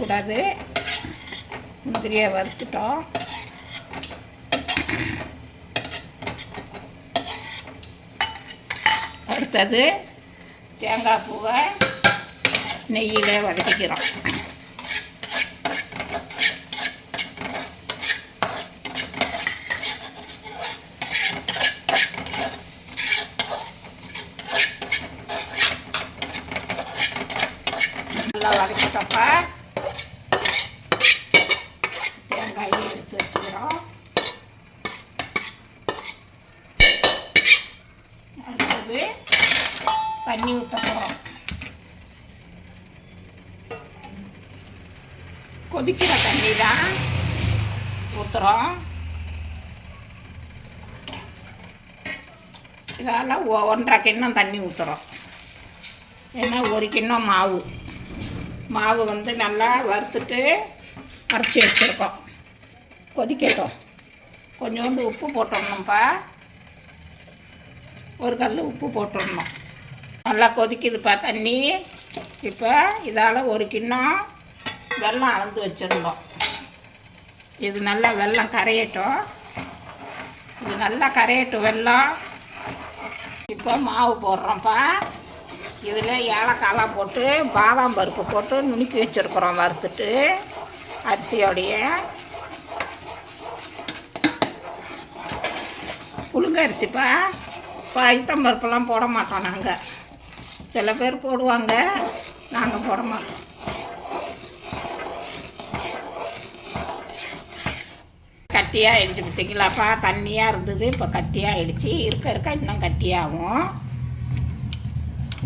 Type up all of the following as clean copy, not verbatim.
வறுக்கக்கூடாது. முந்திரியை வறுத்துட்டோம். அடுத்தது தேங்காய் பூவை நெய்யில் வதக்கிக்கிறோம். நல்லா வதக்கிட்டப்பா தேங்காயை எடுத்து வச்சுக்கிறோம். அடுத்தது தண்ணி ஊற்ற போகிறோம். கொதிக்கிற தண்ணி தான் ஊற்றுறோம். இதால் 1.5 கிண்ணம் தண்ணி ஊற்றுறோம். ஏன்னா 1 கிண்ணம் மாவு வந்து நல்லா வறுத்துட்டு அரைச்சி வச்சுருக்கோம். கொதிக்கட்டும். கொஞ்சோண்டு உப்பு போட்டுடணும்ப்பா. 1 கல் உப்பு போட்டுடணும். நல்லா கொதிக்குதுப்பா தண்ணி. இப்போ இதால் 1 கிண்ணம் வெல்லம் அளந்து வச்சிடணும். இது நல்லா வெல்லம் கரையட்டும். இது நல்லா கரையட்டும் வெல்லம். இப்போ மாவு போடுறோம்ப்பா. இதில் ஏலக்காயெலாம் போட்டு பாதாம் பருப்பு போட்டு நுணுக்கி வச்சுருக்குறோம் வறுத்துட்டு அரிசியோடைய. புழுங்க அரிசிப்பா. பைத்தம் பருப்பெல்லாம் போட மாட்டோம் நாங்கள். சில பேர் போடுவாங்க, நாங்கள் போட மாட்டோம். கட்டியாக ஆகிடுச்சு பார்த்திங்களாப்பா. தண்ணியாக இருந்தது, இப்போ கட்டியாக ஆகிடுச்சு. இருக்க இன்னும் கட்டியாகும்.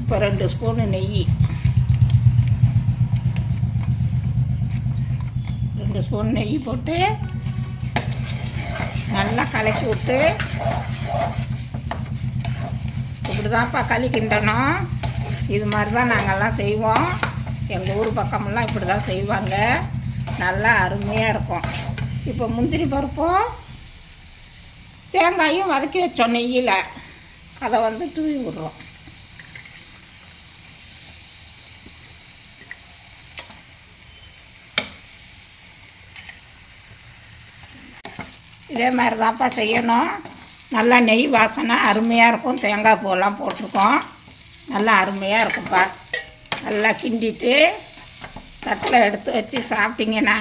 இப்போ 2 ஸ்பூனு நெய், 2 ஸ்பூன் நெய் போட்டு நல்லா கலக்கி விட்டு இப்படி தான்ப்பா களி கிண்டணும். இது மாதிரி தான் நாங்கள்லாம் செய்வோம். எங்கள் ஊர் பக்கமெல்லாம் இப்படி தான் செய்வாங்க. நல்லா அருமையாக இருக்கும். இப்போ முந்திரி பருப்பும் தேங்காயும் வதக்கி வச்சோம் நெய்யில். அதை வந்து தூவி விடுறோம். இதே மாதிரி தான்ப்பா செய்யணும். நல்லா நெய் வாசனை அருமையாக இருக்கும். தேங்காய் பூவெல்லாம் போட்டிருக்கோம். நல்லா அருமையாக இருக்கும்ப்பா. நல்லா கிண்டிட்டு தட்டில் எடுத்து வச்சு சாப்பிட்டிங்கன்னா